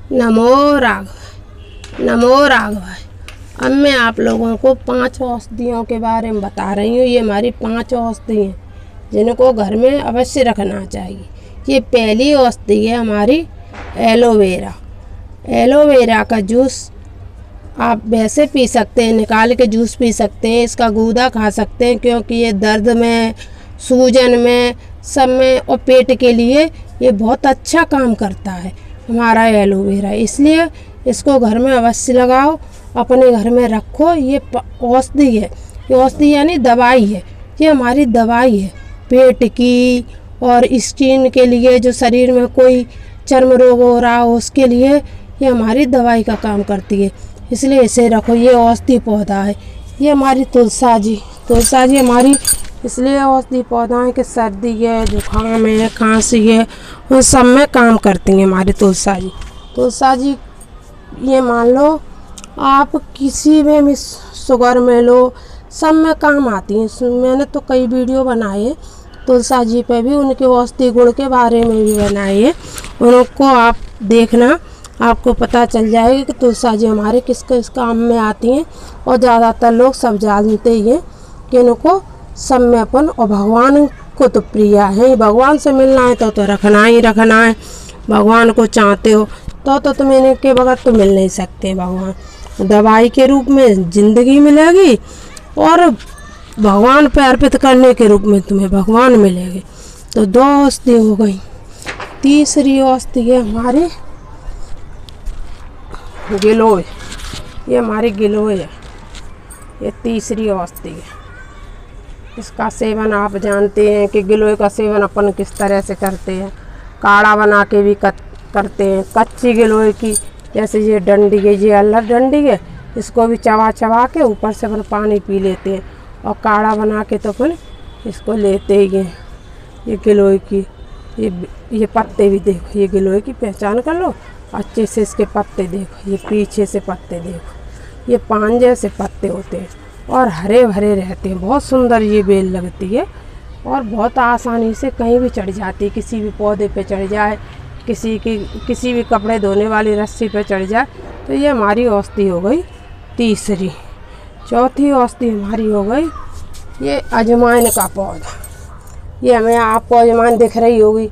नमो राघव, नमो राघव। अब मैं आप लोगों को 5 औषधियों के बारे में बता रही हूँ। ये हमारी 5 औषधि हैं जिनको घर में अवश्य रखना चाहिए। ये पहली औषधि है हमारी एलोवेरा। एलोवेरा का जूस आप वैसे पी सकते हैं, निकाल के जूस पी सकते हैं, इसका गूदा खा सकते हैं, क्योंकि ये दर्द में, सूजन में, सब में और पेट के लिए ये बहुत अच्छा काम करता है हमारा एलोवेरा। इसलिए इसको घर में अवश्य लगाओ, अपने घर में रखो। ये औषधि है, ये औषधि यानी दवाई है। ये हमारी दवाई है पेट की और स्किन के लिए, जो शरीर में कोई चर्म रोग हो रहा हो उसके लिए ये हमारी दवाई का काम करती है। इसलिए इसे रखो। ये औषधि पौधा है। ये हमारी तुलसा जी हमारी इसलिए औषधि पौधा है कि सर्दी है, जुकाम है, खांसी है, उन सब में काम करती हैं हमारी तुलसा जी। ये मान लो आप किसी में शुगर में लो, सब में काम आती हैं। मैंने तो कई वीडियो बनाए हैं तुलसा जी पे भी, उनके औषधि गुण के बारे में भी बनाए हैं। उनको आप देखना, आपको पता चल जाएगा कि तुलसा जी हमारे किस किस काम में आती हैं। और ज़्यादातर लोग सब जानते ही हैं कि इनको सब में अपन, और भगवान को तो प्रिय है। भगवान से मिलना है तो रखना ही रखना है। भगवान को चाहते हो तो तुम्हें इनके बगैर तो मिल नहीं सकते। भगवान दवाई के रूप में ज़िंदगी मिलेगी और भगवान पे अर्पित करने के रूप में तुम्हें भगवान मिलेंगे। तो 2 औषधि हो गई। तीसरी औषधि है हमारी गिलोय। ये हमारी गिलोय है, ये तीसरी औषधि है। इसका सेवन आप जानते हैं कि गिलोय का सेवन अपन किस तरह से करते हैं। काढ़ा बना के भी करते हैं। कच्ची गिलोय की, जैसे ये डंडी है, ये अल्लर डंडी है, इसको भी चबा के ऊपर से अपन पानी पी लेते हैं। और काढ़ा बना के तो अपन इसको लेते ही हैं। ये गिलोय की ये पत्ते भी देखो, ये गिलोय की पहचान कर लो अच्छे से। इसके पत्ते देखो, ये पीछे से पत्ते देखो, ये पान जैसे पत्ते होते हैं और हरे भरे रहते हैं। बहुत सुंदर ये बेल लगती है और बहुत आसानी से कहीं भी चढ़ जाती है। किसी भी पौधे पे चढ़ जाए, किसी भी कपड़े धोने वाली रस्सी पे चढ़ जाए। तो ये हमारी औषधि हो गई तीसरी। चौथी औषधि हमारी हो गई ये अजवाइन का पौधा। ये हमें आपको अजवाइन दिख रही होगी।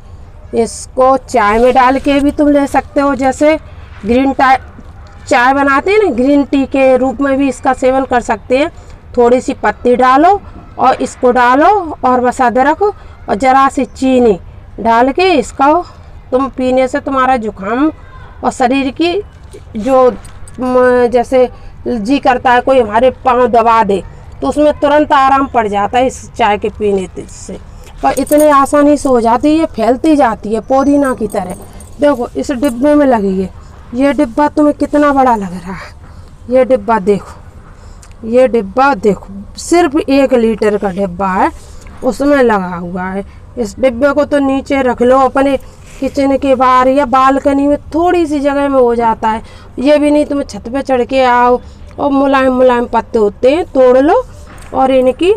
इसको चाय में डाल के भी तुम ले सकते हो, जैसे ग्रीन चाय बनाते हैं ना, ग्रीन टी के रूप में भी इसका सेवन कर सकते हैं। थोड़ी सी पत्ती डालो और इसको डालो और बस अदरक और ज़रा सी चीनी डाल के इसका तुम पीने से तुम्हारा जुकाम और शरीर की जो जैसे जी करता है कोई हमारे पाँव दबा दे तो उसमें तुरंत आराम पड़ जाता है इस चाय के पीने से। और इतने आसानी से हो जाती है, ये फैलती जाती है पुदीना की तरह। देखो इस डिब्बे में लगी है। ये डिब्बा तुम्हें कितना बड़ा लग रहा है। ये डिब्बा देखो, ये डिब्बा देखो, सिर्फ 1 लीटर का डिब्बा है, उसमें लगा हुआ है। इस डिब्बे को तो नीचे रख लो अपने किचन के बाहर या बालकनी में, थोड़ी सी जगह में हो जाता है। ये भी नहीं तुम्हें छत पे चढ़ के आओ, और मुलायम मुलायम पत्ते होते हैं, तोड़ लो और इनकी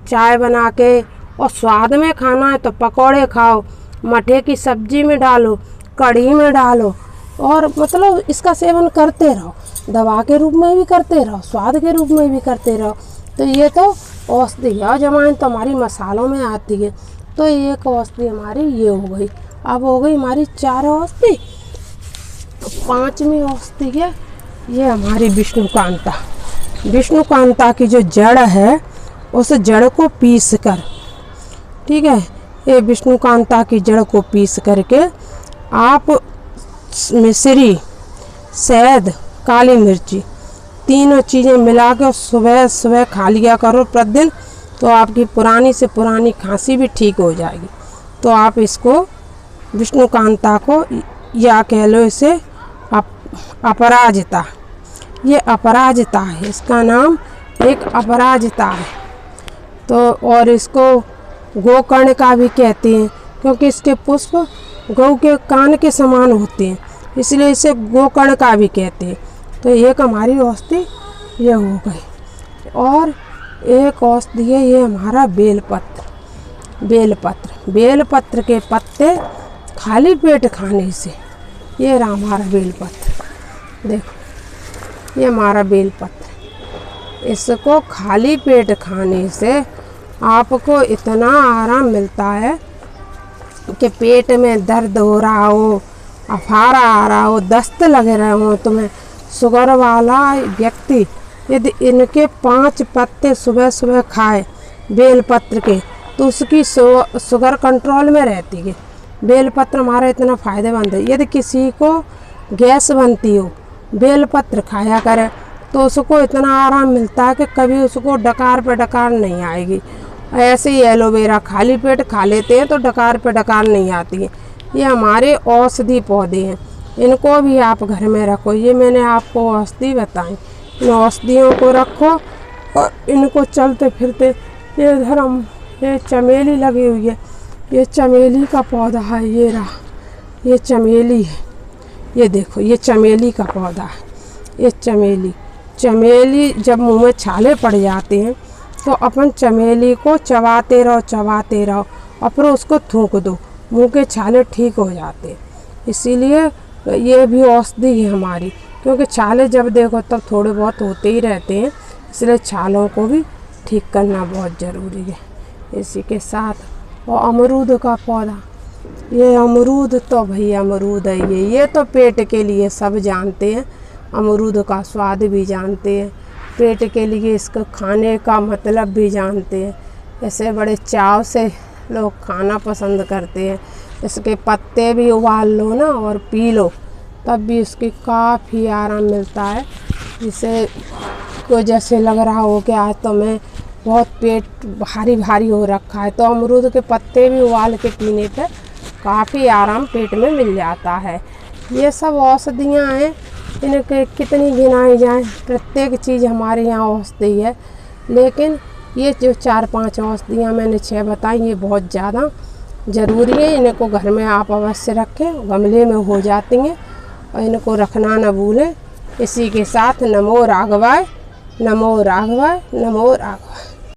चाय बना के, और स्वाद में खाना है तो पकौड़े खाओ, मठे की सब्जी में डालो, कढ़ी में डालो, और मतलब इसका सेवन करते रहो। दवा के रूप में भी करते रहो, स्वाद के रूप में भी करते रहो। तो ये तो औषधि है। अजवाइन तो हमारी मसालों में आती है। तो एक औषधि हमारी ये हो गई। अब हो गई हमारी 4 औषधि। तो 5वीं औषधि है ये हमारी विष्णुकांता। विष्णुकांता की जो जड़ है उस जड़ को पीस कर, ठीक है, ये विष्णुकांता की जड़ को पीस करके आप मिश्री, शहद, काली मिर्ची, तीनों चीज़ें मिला के सुबह सुबह खा लिया करो प्रतिदिन। तो आपकी पुरानी से पुरानी खांसी भी ठीक हो जाएगी। तो आप इसको विष्णुकांता को, या कह लो इसे अपराजिता, ये अपराजिता है, इसका नाम एक अपराजिता है। तो और इसको गोकर्ण का भी कहते हैं, क्योंकि इसके पुष्प गौ के कान के समान होते हैं, इसलिए इसे गोकर्ण का भी कहते हैं। तो एक हमारी औषधि ये हो गई। और एक औषधि है ये हमारा बेलपत्र। बेलपत्र के पत्ते खाली पेट खाने से, ये रहा हमारा बेलपत्र। देखो ये हमारा बेलपत्र, इसको खाली पेट खाने से आपको इतना आराम मिलता है कि पेट में दर्द हो रहा हो, अफारा आ रहा हो, दस्त लगे रहे हो तुम्हें, शुगर वाला व्यक्ति यदि इनके 5 पत्ते सुबह सुबह खाए बेलपत्र के तो उसकी शुगर कंट्रोल में रहती है। बेलपत्र हमारा इतना फ़ायदेमंद है। यदि किसी को गैस बनती हो, बेलपत्र खाया करे तो उसको इतना आराम मिलता है कि कभी उसको डकार पे डकार नहीं आएगी। ऐसे ही एलोवेरा खाली पेट खा लेते हैं तो डकार पे डकार नहीं आती है। ये हमारे औषधि पौधे हैं, इनको भी आप घर में रखो। ये मैंने आपको औषधि बताई, इन औषधियों को रखो और इनको चलते फिरते। ये इधर हम ये चमेली लगी हुई है, ये चमेली का पौधा है, ये रहा, ये चमेली है, ये देखो ये चमेली का पौधा है। ये चमेली जब मुंह में छाले पड़ जाते हैं तो अपन चमेली को चबाते रहो और फिर उसको थूक दो, मुंह के छाले ठीक हो जाते हैं। इसीलिए ये भी औषधि है हमारी, क्योंकि छाले जब देखो तब थोड़े बहुत होते ही रहते हैं, इसलिए छालों को भी ठीक करना बहुत ज़रूरी है। इसी के साथ और अमरूद का पौधा, ये अमरूद तो भैया अमरूद है, ये तो पेट के लिए सब जानते हैं, अमरूद का स्वाद भी जानते हैं, पेट के लिए इसको खाने का मतलब भी जानते हैं। ऐसे बड़े चाव से लोग खाना पसंद करते हैं। इसके पत्ते भी उबाल लो ना और पी लो, तब भी उसकी काफ़ी आराम मिलता है। जिसे को जैसे लग रहा हो कि आज तो मैं बहुत पेट भारी भारी हो रखा है, तो अमरूद के पत्ते भी उबाल के पीने पर काफ़ी आराम पेट में मिल जाता है। ये सब औषधियाँ हैं, इनके कितनी गिनाई जाए, प्रत्येक चीज़ हमारे यहाँ औषधि है। लेकिन ये जो 4-5 औषधियाँ मैंने 6 बताई, ये बहुत ज़्यादा ज़रूरी है। इनको घर में आप अवश्य रखें, गमले में हो जाती हैं और इनको रखना न भूलें। इसी के साथ नमो राघवाय, नमो राघवाय, नमो राघवाय।